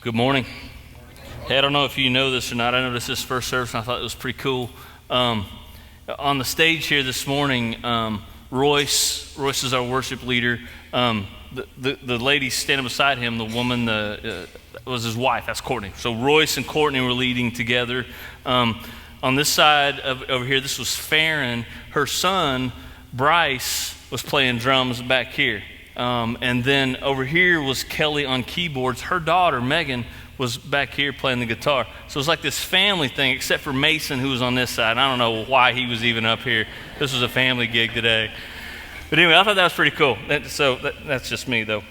Good morning. Hey, I don't know if you know this or not. I noticed this first service and I thought it was pretty cool. On the stage here this morning, Royce is our worship leader. The lady standing beside him, the woman was his wife. That's Courtney. So Royce and Courtney were leading together. On this side over here, this was Farron. Her son, Bryce, was playing drums back here. And then over here was Kelly on keyboards. Her daughter, Megan, was back here playing the guitar. So it was like this family thing, except for Mason, who was on this side. I don't know why he was even up here. This was a family gig today. But anyway, I thought that was pretty cool. That's just me, though.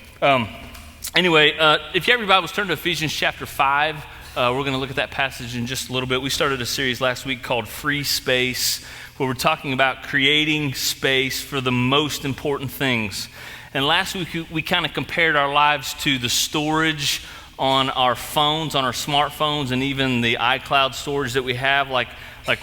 Anyway, if you have your Bibles, turn to Ephesians chapter 5. We're going to look at that passage in just a little bit. We started a series last week called Free Space, where we're talking about creating space for the most important things. And last week, we kind of compared our lives to the storage on our phones, on our smartphones, and even the iCloud storage that we have. Like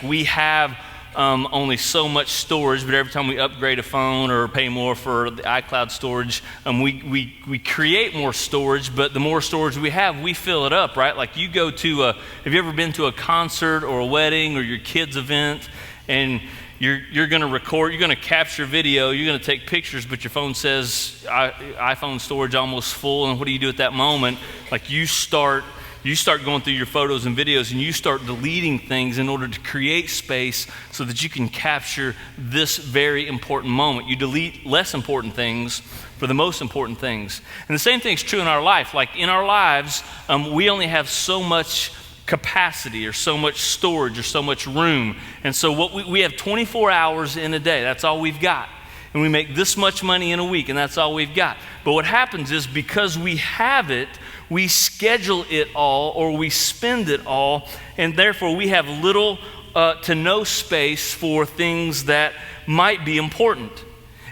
we have only so much storage, but every time we upgrade a phone or pay more for the iCloud storage, we create more storage, but the more storage we have, we fill it up, right? Like you go to have you ever been to a concert or a wedding or your kid's event, and you're going to record, you're going to capture video, you're going to take pictures, but your phone says iPhone storage almost full, and what do you do at that moment? Like you start going through your photos and videos, and you start deleting things in order to create space so that you can capture this very important moment. You delete less important things for the most important things. And the same thing is true in our life. Like in our lives, we only have so much capacity or so much storage or so much room. And so what we have 24 hours in a day. That's all we've got. And we make this much money in a week, and that's all we've got. But what happens is because we have it, we schedule it all or we spend it all, and therefore we have little to no space for things that might be important.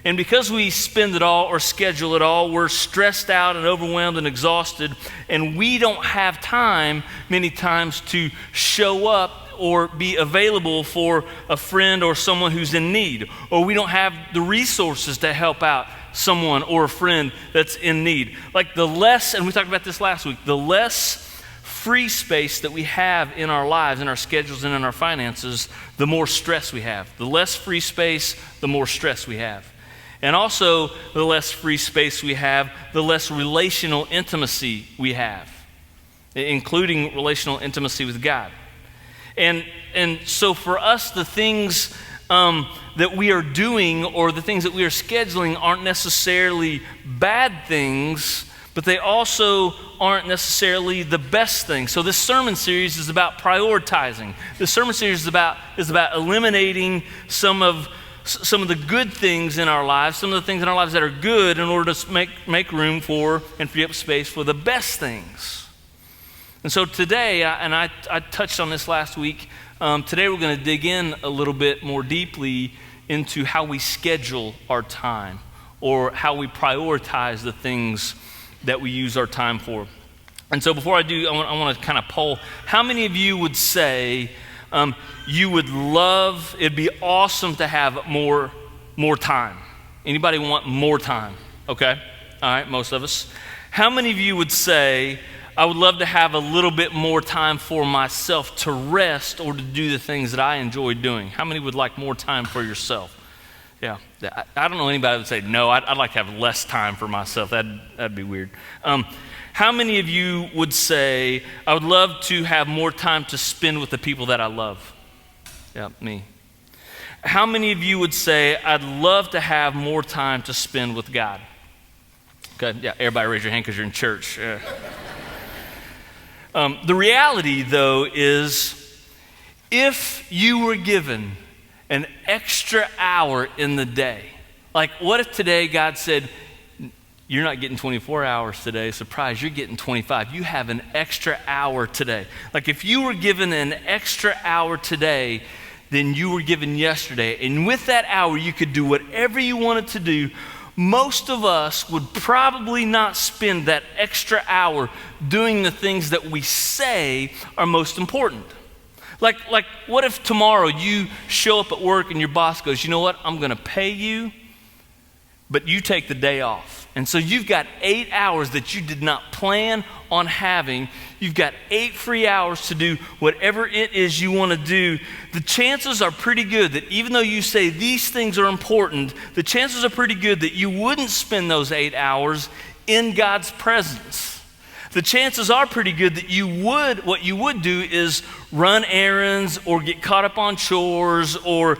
And because we spend it all or schedule it all, we're stressed out and overwhelmed and exhausted, and we don't have time many times to show up or be available for a friend or someone who's in need. Or we don't have the resources to help out someone or a friend that's in need. Like the less, and we talked about this last week, the less free space that we have in our lives, in our schedules, and in our finances, the more stress we have. The less free space, the more stress we have. And also, the less free space we have, the less relational intimacy we have, including relational intimacy with God. And so for us, the things that we are doing or the things that we are scheduling aren't necessarily bad things, but they also aren't necessarily the best things. So this sermon series is about prioritizing. This sermon series is about eliminating some of the good things in our lives, some of the things in our lives that are good, in order to make room for and free up space for the best things. And so today, I touched on this last week, today we're going to dig in a little bit more deeply into how we schedule our time or how we prioritize the things that we use our time for. And so before I do, I want to kind of poll, how many of you would say you would love, it'd be awesome to have more time? Anybody want more time? Okay, all right, most of us. How many of you would say, I would love to have a little bit more time for myself to rest or to do the things that I enjoy doing? How many would like more time for yourself? Yeah, I don't know anybody that would say, no, I'd like to have less time for myself. That'd be weird. How many of you would say, I would love to have more time to spend with the people that I love? Yeah, me. How many of you would say, I'd love to have more time to spend with God? Okay, yeah, everybody raise your hand because you're in church. Yeah. The reality, though, is if you were given an extra hour in the day, like what if today God said, you're not getting 24 hours today, surprise, you're getting 25. You have an extra hour today. Like if you were given an extra hour today than you were given yesterday, and with that hour you could do whatever you wanted to do, most of us would probably not spend that extra hour doing the things that we say are most important. Like what if tomorrow you show up at work and your boss goes, you know what, I'm going to pay you, but you take the day off. And so you've got 8 hours that you did not plan on having. You've got 8 free hours to do whatever it is you want to do. The chances are pretty good that even though you say these things are important, the chances are pretty good that you wouldn't spend those 8 hours in God's presence. The chances are pretty good that what you would do is run errands or get caught up on chores or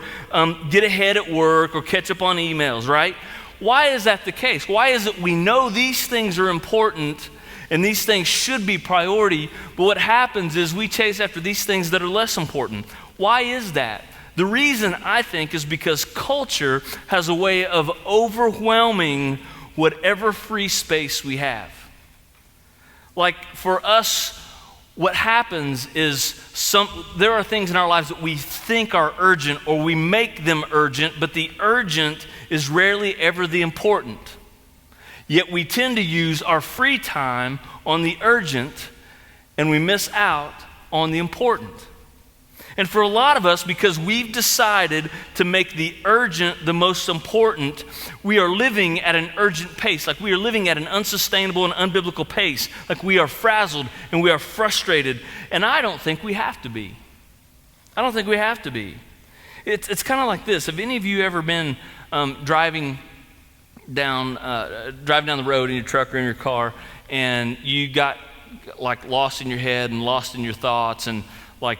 get ahead at work or catch up on emails, right? Why is that the case? Why is it we know these things are important and these things should be priority, but what happens is we chase after these things that are less important? Why is that? The reason, I think, is because culture has a way of overwhelming whatever free space we have. Like for us, what happens is there are things in our lives that we think are urgent or we make them urgent, but the urgent is rarely ever the important. Yet we tend to use our free time on the urgent and we miss out on the important. And for a lot of us, because we've decided to make the urgent the most important, we are living at an urgent pace. Like we are living at an unsustainable and unbiblical pace. Like we are frazzled and we are frustrated. And I don't think we have to be. I don't think we have to be. It's kind of like this. Have any of you ever been driving down the road in your truck or in your car, and you got like lost in your head and lost in your thoughts, and like,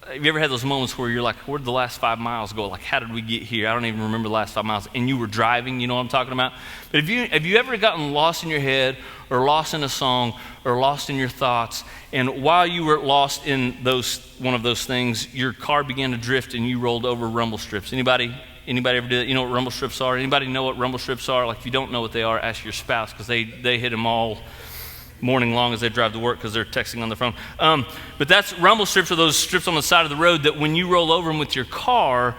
have you ever had those moments where you're like, where did the last 5 miles go? Like, how did we get here? I don't even remember the last 5 miles. And you were driving, you know what I'm talking about? But have you ever gotten lost in your head or lost in a song or lost in your thoughts, and while you were lost in one of those things, your car began to drift and you rolled over rumble strips? Anybody ever do that? You know what rumble strips are? Anybody know what rumble strips are? Like, if you don't know what they are, ask your spouse, because they hit them all morning long as they drive to work because they're texting on the phone. But that's rumble strips, are those strips on the side of the road that when you roll over them with your car,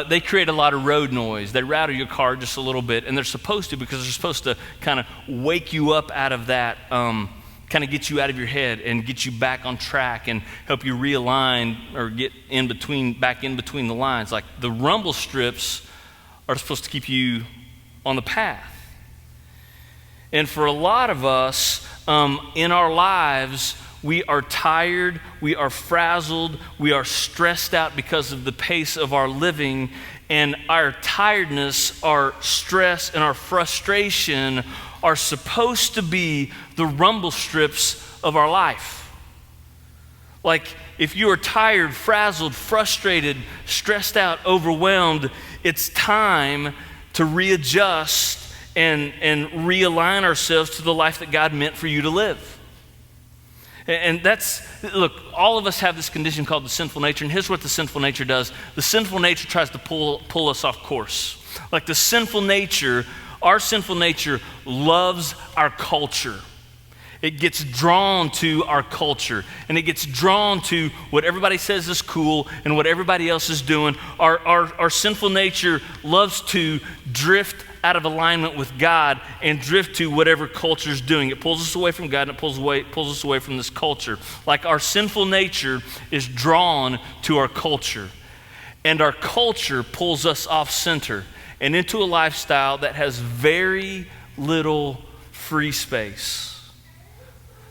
they create a lot of road noise. They rattle your car just a little bit, and they're supposed to, because they're supposed to kind of wake you up out of that, kind of get you out of your head and get you back on track and help you realign or get back in between the lines. Like the rumble strips are supposed to keep you on the path. And for a lot of us, in our lives, we are tired, we are frazzled, we are stressed out because of the pace of our living, and our tiredness, our stress, and our frustration are supposed to be the rumble strips of our life. Like, if you are tired, frazzled, frustrated, stressed out, overwhelmed, it's time to readjust and realign ourselves to the life that God meant for you to live. And look, all of us have this condition called the sinful nature, and here's what the sinful nature does. The sinful nature tries to pull us off course. Like our sinful nature loves our culture. It gets drawn to our culture, and it gets drawn to what everybody says is cool and what everybody else is doing. Our sinful nature loves to drift out of alignment with God and drift to whatever culture is doing. It pulls us away from God, and it pulls us away from this culture. Like our sinful nature is drawn to our culture, and our culture pulls us off center and into a lifestyle that has very little free space.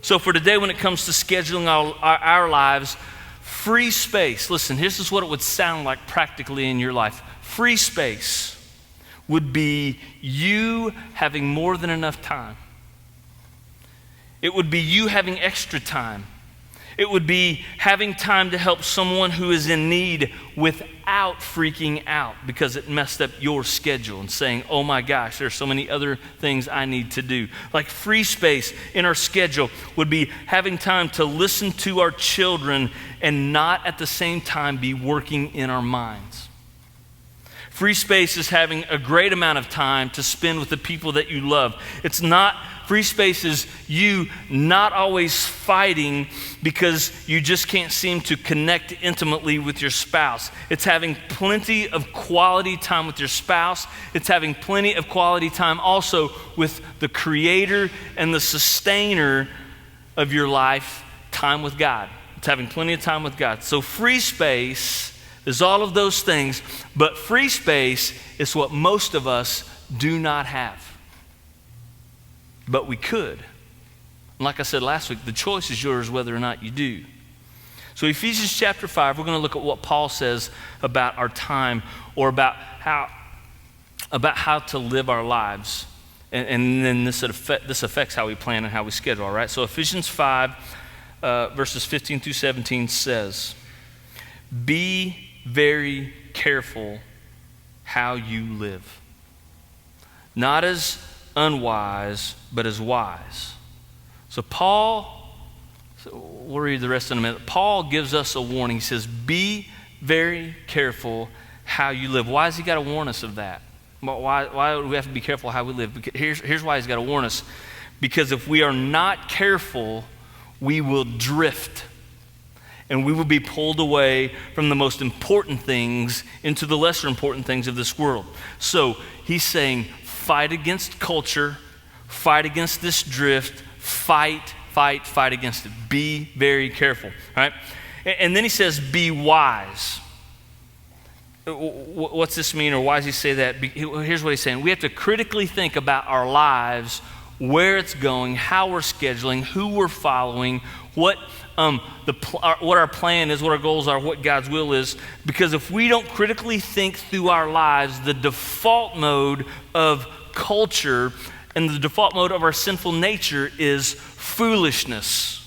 So for today, when it comes to scheduling our lives, free space, listen, this is what it would sound like practically in your life. Free space would be you having more than enough time. It would be you having extra time. It would be having time to help someone who is in need without freaking out because it messed up your schedule and saying, oh my gosh, there's so many other things I need to do. Like free space in our schedule would be having time to listen to our children and not at the same time be working in our minds. Free space is having a great amount of time to spend with the people that you love. Free space is you not always fighting because you just can't seem to connect intimately with your spouse. It's having plenty of quality time with your spouse. It's having plenty of quality time also with the creator and the sustainer of your life, time with God. It's having plenty of time with God. So free space is all of those things, but free space is what most of us do not have. but we could. And like I said last week, the choice is yours whether or not you do. So Ephesians chapter 5, we're going to look at what Paul says about our time, or about how to live our lives. And then this affects how we plan and how we schedule, all right? So Ephesians 5, verses 15 through 17 says, "Be very careful how you live, not as unwise, but as wise." So we'll read the rest in a minute. Paul gives us a warning. He says, be very careful how you live. Why has he got to warn us of that? Why do we have to be careful how we live? Because here's why he's got to warn us. Because if we are not careful, we will drift. And we will be pulled away from the most important things into the lesser important things of this world. So he's saying, fight against culture, fight against this drift, fight against it. Be very careful, right? And then he says, be wise. What's this mean, or why does he say that? Here's what he's saying. We have to critically think about our lives, where it's going, how we're scheduling, who we're following, what our plan is, what our goals are, what God's will is. Because if we don't critically think through our lives, the default mode of culture and the default mode of our sinful nature is foolishness.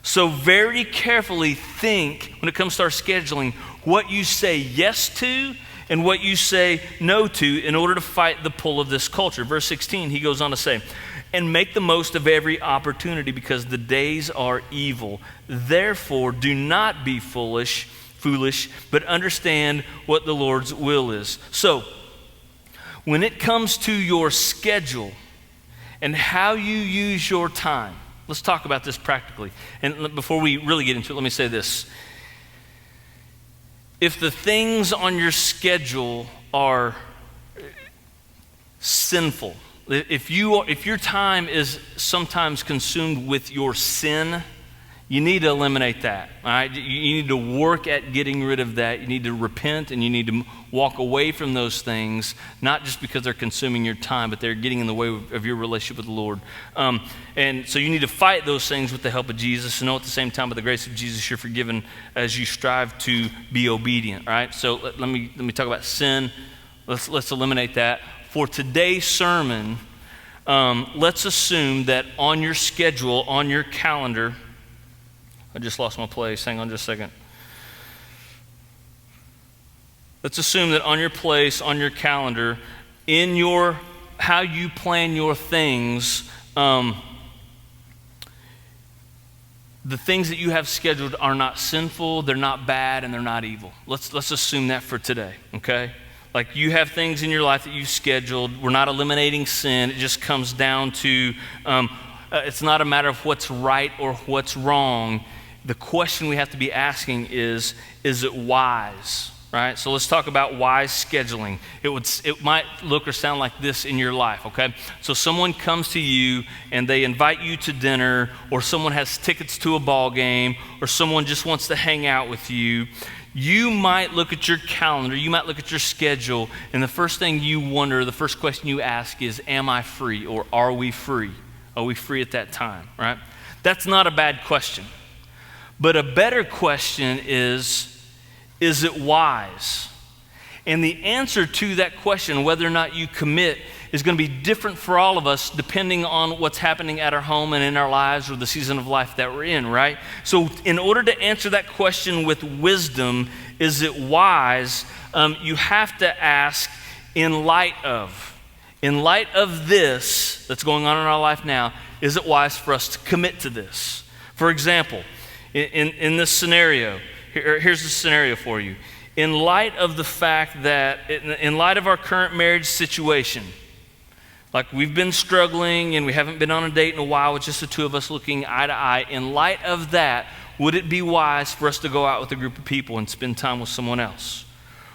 So very carefully think, when it comes to our scheduling, what you say yes to and what you say no to in order to fight the pull of this culture. Verse 16, he goes on to say, "And make the most of every opportunity, because the days are evil. Therefore, do not be foolish, but understand what the Lord's will is." So, when it comes to your schedule and how you use your time, let's talk about this practically. And before we really get into it, let me say this. If the things on your schedule are sinful, if your time is sometimes consumed with your sin, you need to eliminate that, all right? You need to work at getting rid of that. You need to repent, and you need to walk away from those things, not just because they're consuming your time, but they're getting in the way of your relationship with the Lord. And so you need to fight those things with the help of Jesus, and know at the same time, by the grace of Jesus, you're forgiven as you strive to be obedient, all right? So let me talk about sin. Let's eliminate that. For today's sermon, let's assume that on your schedule, on your calendar, I just lost my place. Hang on just a second. Let's assume that on your place, on your calendar, in how you plan your things, the things that you have scheduled are not sinful, they're not bad, and they're not evil. Let's assume that for today, okay? Like, you have things in your life that you've scheduled. We're not eliminating sin. It just comes down to, it's not a matter of what's right or what's wrong. The question we have to be asking is it wise, right? So let's talk about wise scheduling. It might look or sound like this in your life, okay? So someone comes to you and they invite you to dinner, or someone has tickets to a ball game, or someone just wants to hang out with you. You might look at your calendar, you might look at your schedule, and the first thing you wonder, the first question you ask is, am I free, or are we free? Are we free at that time, right? That's not a bad question. But a better question is it wise? And the answer to that question, whether or not you commit, is going to be different for all of us depending on what's happening at our home and in our lives, or the season of life that we're in, right? So in order to answer that question with wisdom, is it wise? You have to ask, in light of this that's going on in our life now, is it wise for us to commit to this? For example, in this scenario, here's the scenario for you. In light of the fact that, in light of our current marriage situation, like we've been struggling and we haven't been on a date in a while with just the two of us looking eye to eye, in light of that, would it be wise for us to go out with a group of people and spend time with someone else?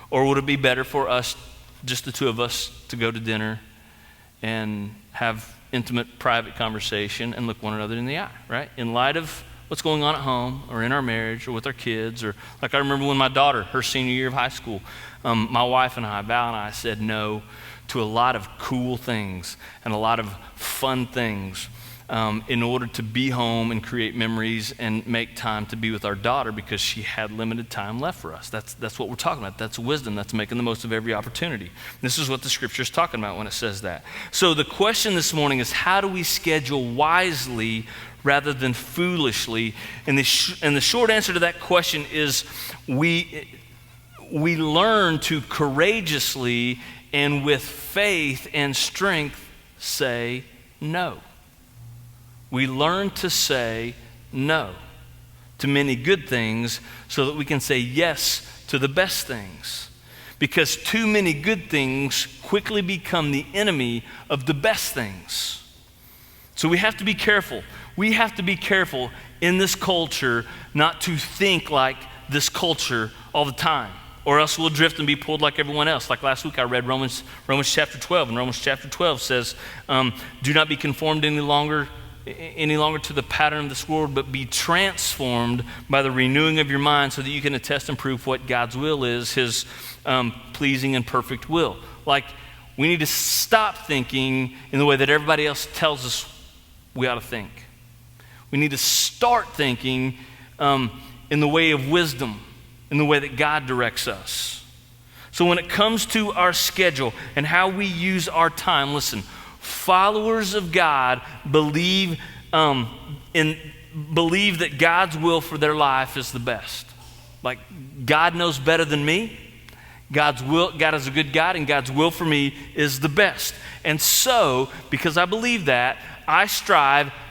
Or would it be better for us, just the two of us, to go to dinner and have intimate, private conversation and look one another in the eye, right? In light of what's going on at home or in our marriage or with our kids. Or like I remember when my daughter, her senior year of high school, my wife and I, Val and I, said no to a lot of cool things and a lot of fun things in order to be home and create memories and make time to be with our daughter because she had limited time left for us. That's what we're talking about. That's wisdom. That's making the most of every opportunity. This is what the scripture is talking about when it says that. So the question this morning is, how do we schedule wisely rather than foolishly? And the short answer to that question is we learn to courageously and with faith and strength say no. We learn to say no to many good things so that we can say yes to the best things. Because too many good things quickly become the enemy of the best things. So we have to be careful. We have to be careful in this culture not to think like this culture all the time, or else we'll drift and be pulled like everyone else. Like last week I read Romans chapter 12, and Romans chapter 12 says, do not be conformed any longer to the pattern of this world, but be transformed by the renewing of your mind so that you can attest and prove what God's will is, his pleasing and perfect will. Like, we need to stop thinking in the way that everybody else tells us we ought to think. We need to start thinking in the way of wisdom, in the way that God directs us. So when it comes to our schedule and how we use our time, listen, followers of God believe that God's will for their life is the best. Like, God knows better than me. God is a good God, and God's will for me is the best. And so, because I believe that,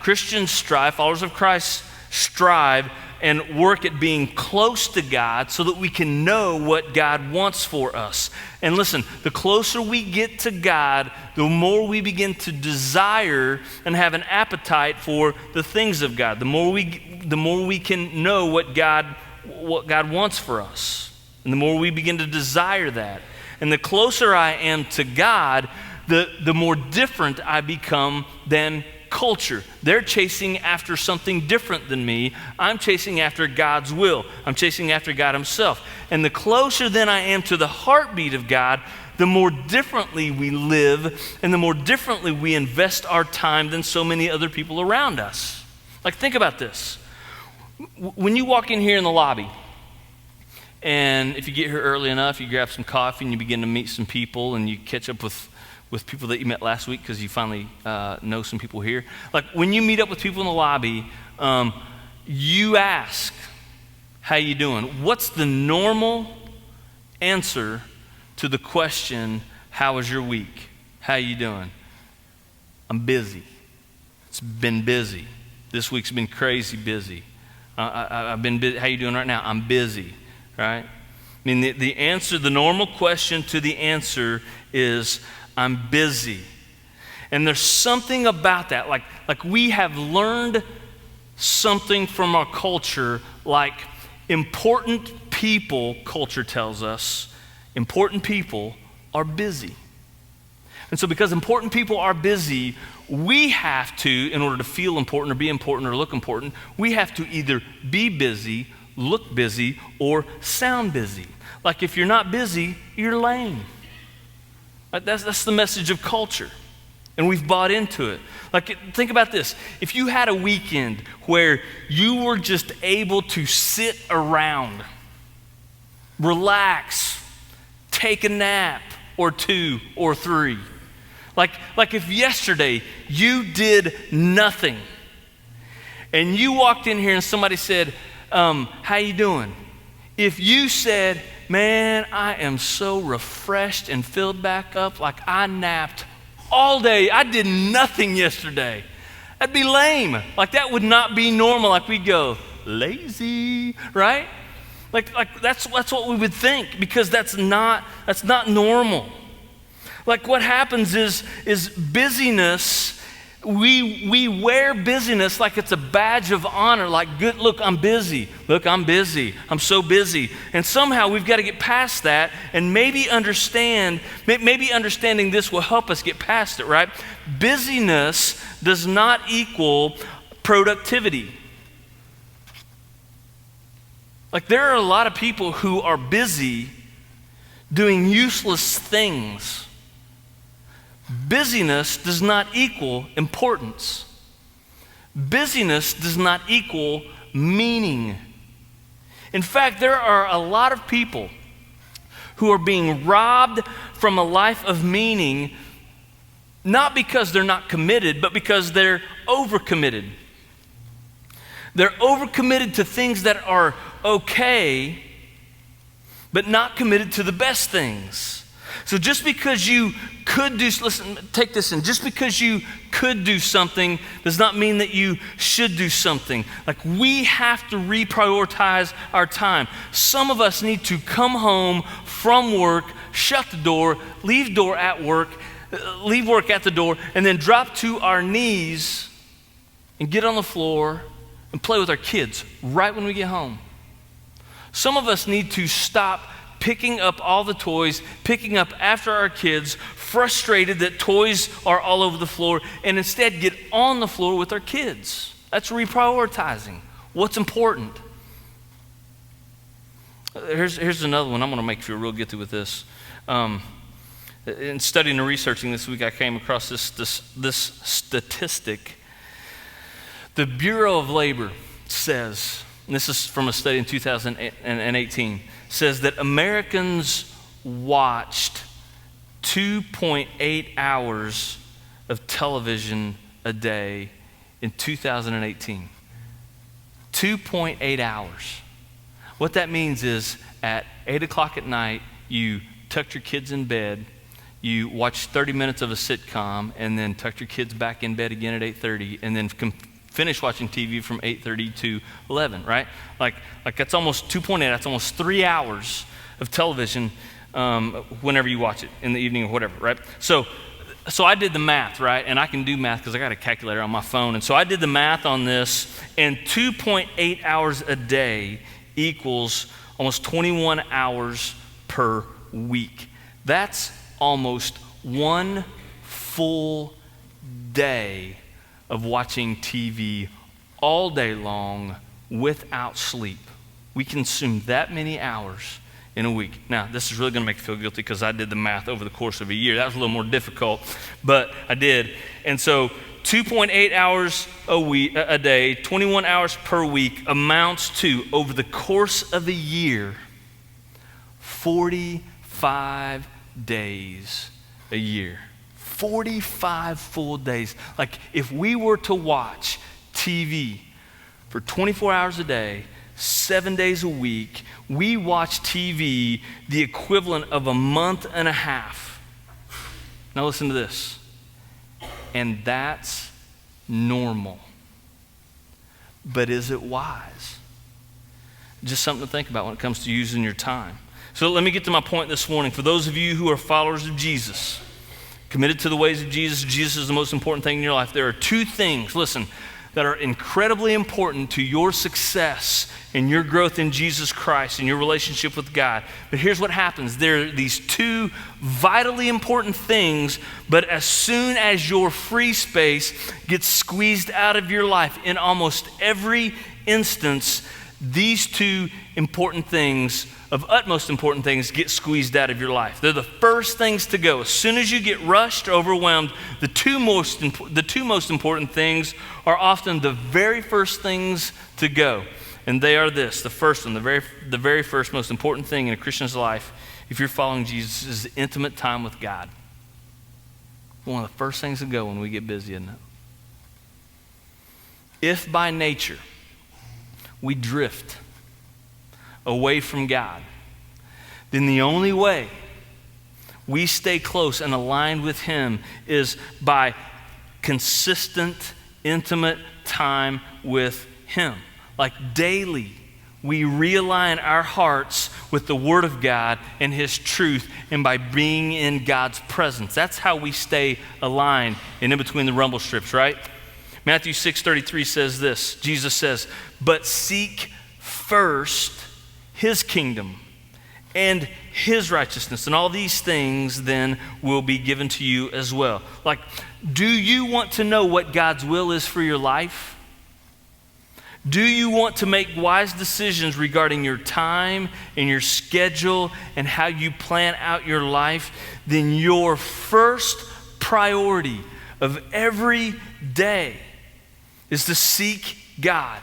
Christians strive, followers of Christ strive and work at being close to God so that we can know what God wants for us. And listen, the closer we get to God, the more we begin to desire and have an appetite for the things of God. The more we can know what God wants for us. And the more we begin to desire that. And the closer I am to God, the more different I become than culture. They're chasing after something different than me. I'm chasing after God's will. I'm chasing after God himself. And the closer then I am to the heartbeat of God, the more differently we live and the more differently we invest our time than so many other people around us. Like, think about this. When you walk in here in the lobby, and if you get here early enough, you grab some coffee and you begin to meet some people and you catch up with people that you met last week because you finally know some people here. Like, when you meet up with people in the lobby, you ask, how you doing? What's the normal answer to the question, how was your week? How you doing? I'm busy. It's been busy. This week's been crazy busy. I've been busy. How you doing right now? I'm busy, right? I mean, the answer, the normal question to the answer is, I'm busy. And there's something about that, like we have learned something from our culture, like important people, culture tells us, important people are busy. And so because important people are busy, we have to, in order to feel important or be important or look important, we have to either be busy, look busy, or sound busy. Like, if you're not busy, you're lame. That's the message of culture, and we've bought into it. Like, think about this. If you had a weekend where you were just able to sit around, relax, take a nap or two or three, like if yesterday you did nothing, and you walked in here and somebody said, how you doing? If you said, man, I am so refreshed and filled back up, like I napped all day. I did nothing yesterday. That'd be lame. Like, that would not be normal. Like, we'd go, lazy, right? Like that's what we would think, because that's not normal. Like, what happens is busyness. We wear busyness like it's a badge of honor, like, good, look, I'm busy. Look, I'm busy. I'm so busy. And somehow we've got to get past that, and maybe understanding this will help us get past it, right? Busyness does not equal productivity. Like, there are a lot of people who are busy doing useless things. Busyness does not equal importance. Busyness does not equal meaning. In fact, there are a lot of people who are being robbed from a life of meaning, not because they're not committed, but because they're overcommitted. They're overcommitted to things that are okay, but not committed to the best things. So just because you could do, listen, take this in, just because you could do something does not mean that you should do something. Like, we have to reprioritize our time. Some of us need to come home from work, shut the door, leave work at the door, and then drop to our knees and get on the floor and play with our kids right when we get home. Some of us need to stop picking up all the toys, picking up after our kids, frustrated that toys are all over the floor, and instead get on the floor with our kids. That's reprioritizing what's important. Here's another one. I'm going to make you feel real guilty with this. In studying and researching this week, I came across this statistic. The Bureau of Labor says, and this is from a study in 2018, says that Americans watched 2.8 hours of television a day in 2018. 2.8 hours. What that means is at 8 o'clock at night, you tucked your kids in bed, you watched 30 minutes of a sitcom, and then tucked your kids back in bed again at 8:30, and then finish watching TV from 8:30 to 11, right? Like that's almost 2.8, that's almost 3 hours of television whenever you watch it, in the evening or whatever, right? So I did the math, right? And I can do math because I got a calculator on my phone. And so I did the math on this, and 2.8 hours a day equals almost 21 hours per week. That's almost one full day of watching TV all day long without sleep. We consume that many hours in a week. Now, this is really going to make you feel guilty because I did the math over the course of a year. That was a little more difficult, but I did. And so 2.8 hours a day, 21 hours per week amounts to, over the course of a year, 45 days a year. 45 full days. Like, if we were to watch TV for 24 hours a day, 7 days a week, we watch TV the equivalent of a month and a half. Now listen to this. And that's normal. But is it wise? Just something to think about when it comes to using your time. So let me get to my point this morning. For those of you who are followers of Jesus, committed to the ways of Jesus, Jesus is the most important thing in your life. There are two things, listen, that are incredibly important to your success and your growth in Jesus Christ and your relationship with God. But here's what happens. There are these two vitally important things, but as soon as your free space gets squeezed out of your life, in almost every instance, these two important things, of utmost important things, get squeezed out of your life. They're the first things to go. As soon as you get rushed or overwhelmed, the two most important things are often the very first things to go. And they are this. The first one, the very first most important thing in a Christian's life, if you're following Jesus, is intimate time with God. One of the first things to go when we get busy, isn't it? If by nature we drift away from God, then the only way we stay close and aligned with Him is by consistent, intimate time with Him. Like daily, we realign our hearts with the Word of God and His truth, and by being in God's presence. That's how we stay aligned and in between the rumble strips, right? Matthew 6:33 says this. Jesus says, "But seek first His kingdom and His righteousness, and all these things then will be given to you as well." Like, do you want to know what God's will is for your life? Do you want to make wise decisions regarding your time and your schedule and how you plan out your life? Then your first priority of every day is to seek God.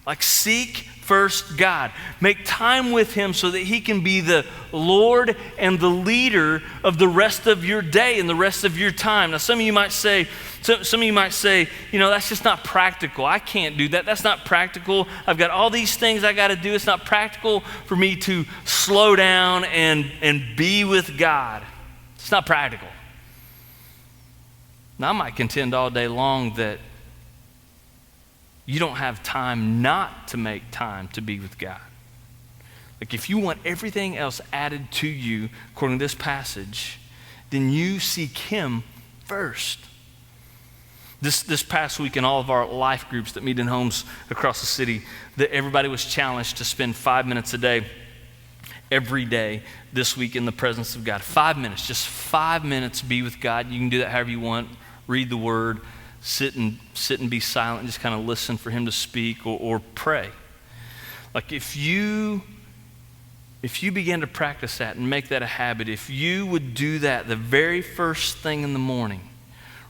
Like, seek first God. Make time with Him so that He can be the Lord and the leader of the rest of your day and the rest of your time. Now, some of you might say, that's just not practical. I can't do that. That's not practical. I've got all these things I got to do. It's not practical for me to slow down and be with God. It's not practical. Now, I might contend all day long that you don't have time not to make time to be with God. Like, if you want everything else added to you, according to this passage, then you seek Him first. This past week in all of our life groups that meet in homes across the city, that everybody was challenged to spend 5 minutes a day, every day this week in the presence of God. 5 minutes, just 5 minutes be with God. You can do that however you want. Read the Word, sit and be silent, and just kind of listen for Him to speak or pray. Like, if you begin to practice that and make that a habit, if you would do that the very first thing in the morning,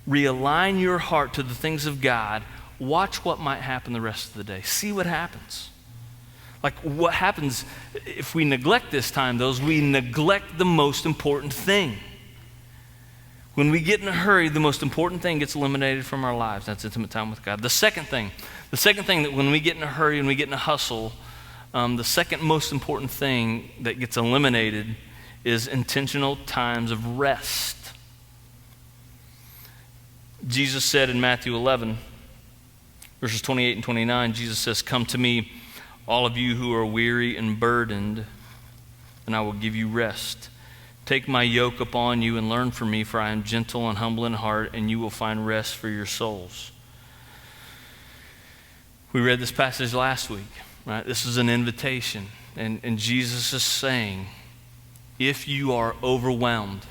realign your heart to the things of God, watch what might happen the rest of the day. See what happens. Like, what happens if we neglect this time, though, is we neglect the most important thing. When we get in a hurry, the most important thing gets eliminated from our lives. That's intimate time with God. The second thing that when we get in a hurry and we get in a hustle, the second most important thing that gets eliminated is intentional times of rest. Jesus said in Matthew 11, verses 28 and 29, Jesus says, "Come to me, all of you who are weary and burdened, and I will give you rest. Take my yoke upon you and learn from me, for I am gentle and humble in heart, and you will find rest for your souls." We read this passage last week, right? This is an invitation, and Jesus is saying, if you are overwhelmed,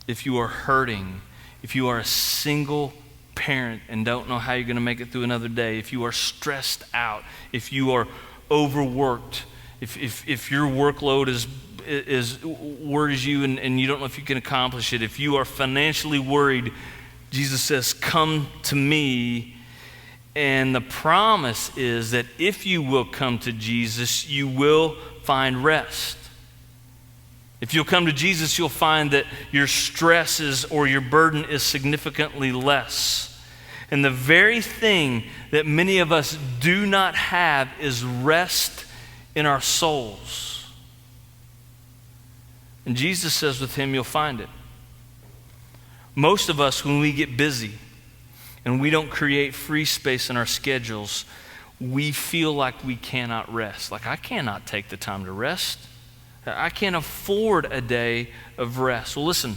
if you are hurting, if you are a single parent and don't know how you're going to make it through another day, if you are stressed out, if you are overworked, if your workload worries you and you don't know if you can accomplish it, if you are financially worried, Jesus says, come to me. And the promise is that if you will come to Jesus, you will find rest. If you'll come to Jesus, you'll find that your stresses or your burden is significantly less. And the very thing that many of us do not have is rest in our souls. And Jesus says with Him, you'll find it. Most of us, when we get busy and we don't create free space in our schedules, we feel like we cannot rest. Like, I cannot take the time to rest. I can't afford a day of rest. Well, listen,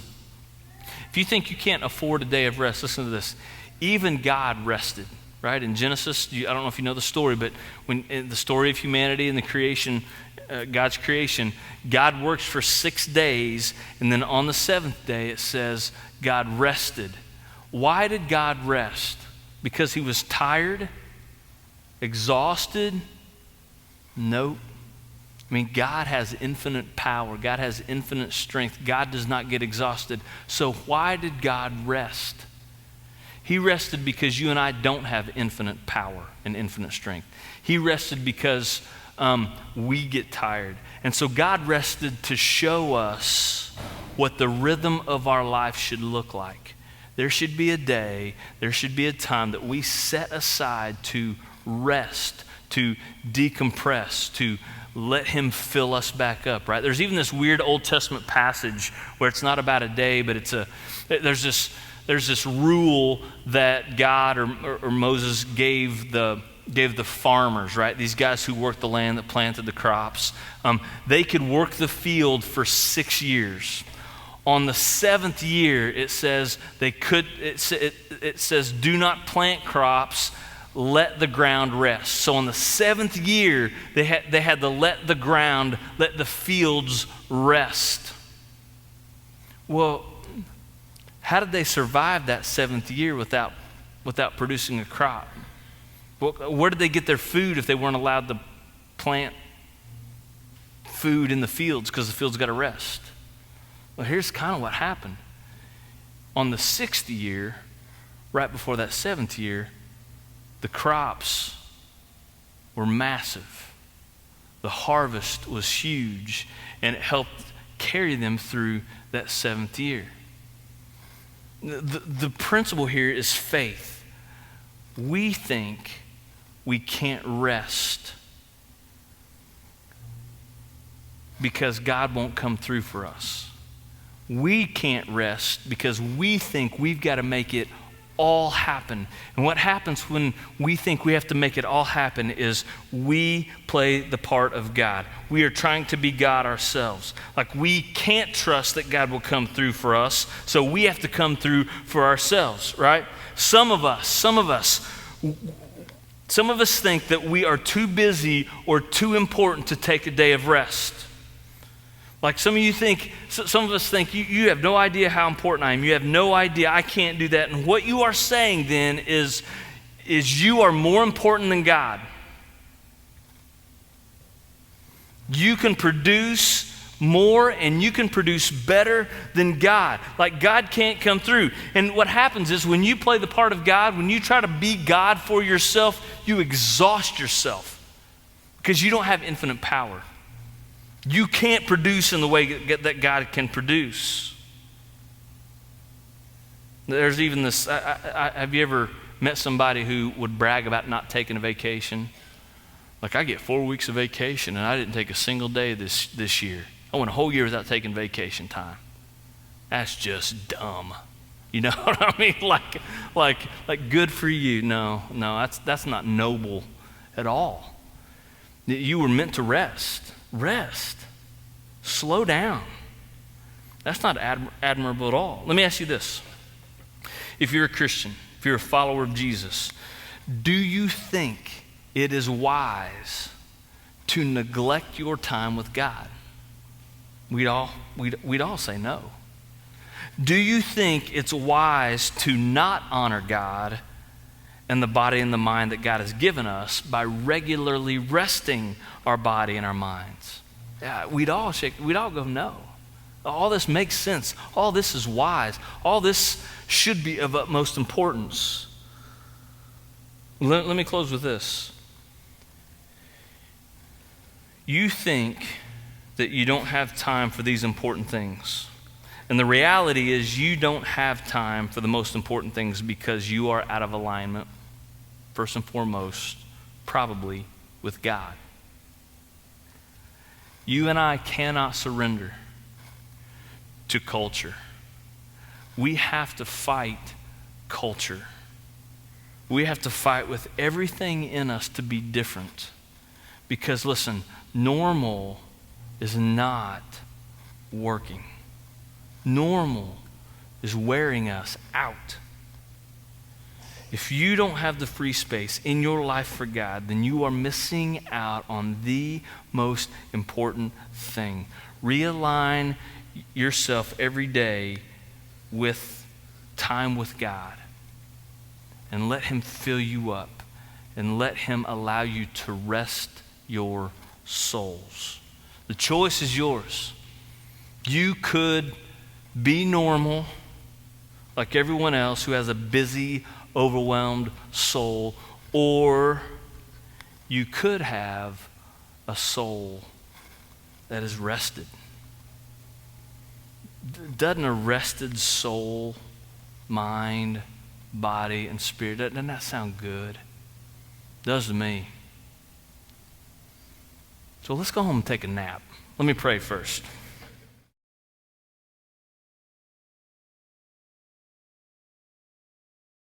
if you think you can't afford a day of rest, listen to this. Even God rested, right? In Genesis, I don't know if you know the story, but when in the story of humanity and the creation, God's creation, God works for 6 days, and then on the seventh day it says God rested. Why did God rest? Because He was tired? Exhausted? Nope. I mean, God has infinite power. God has infinite strength. God does not get exhausted. So why did God rest? He rested because you and I don't have infinite power and infinite strength. He rested because we get tired. And so God rested to show us what the rhythm of our life should look like. There should be a day, there should be a time that we set aside to rest, to decompress, to let Him fill us back up, right? There's even this weird Old Testament passage where it's not about a day, but there's this rule that God or Moses gave the farmers, right? These guys who worked the land, that planted the crops. They could work the field for 6 years. On the 7th year, it says it says, do not plant crops, let the ground rest. So on the 7th year, they had to let the fields rest. Well, how did they survive that 7th year without producing a crop? Well, where did they get their food if they weren't allowed to plant food in the fields because the fields got to rest? Well, here's kind of what happened. On the 6th year, right before that 7th year, the crops were massive. The harvest was huge, and it helped carry them through that 7th year. The principle here is faith. We think we can't rest because God won't come through for us. We can't rest because we think we've got to make it all happen. And what happens when we think we have to make it all happen is we play the part of God. We are trying to be God ourselves. Like, we can't trust that God will come through for us, so we have to come through for ourselves, right? Some of us think that we are too busy or too important to take a day of rest. Like some of us think you have no idea how important I am. You have no idea I can't do that. And what you are saying then is you are more important than God. You can produce more and you can produce better than God. Like, God can't come through. And what happens is when you play the part of God, when you try to be God for yourself, you exhaust yourself because you don't have infinite power. You can't produce in the way that God can produce. There's even this, have you ever met somebody who would brag about not taking a vacation? Like, I get 4 weeks of vacation and I didn't take a single day this year. I went a whole year without taking vacation time. That's just dumb. You know what I mean? Like good for you. No, that's not noble at all. You were meant to rest. Rest. Slow down. That's not admirable at all. Let me ask you this. If you're a Christian, if you're a follower of Jesus, do you think it is wise to neglect your time with God? We'd all say no. Do you think it's wise to not honor God and the body and the mind that God has given us by regularly resting our body and our minds? Yeah, we'd all go, no. All this makes sense. All this is wise. All this should be of utmost importance. Let me close with this. You think that you don't have time for these important things. And the reality is you don't have time for the most important things because you are out of alignment, first and foremost, probably with God. You and I cannot surrender to culture. We have to fight culture. We have to fight with everything in us to be different. Because listen, normal is not working. Normal is wearing us out. If you don't have the free space in your life for God, then you are missing out on the most important thing. Realign yourself every day with time with God and let Him fill you up and let Him allow you to rest your souls. The choice is yours. You could be normal like everyone else who has a busy, overwhelmed soul, or you could have a soul that is rested. Doesn't a rested soul, mind, body, and spirit, doesn't that sound good? It does to me. So let's go home and take a nap. Let me pray first.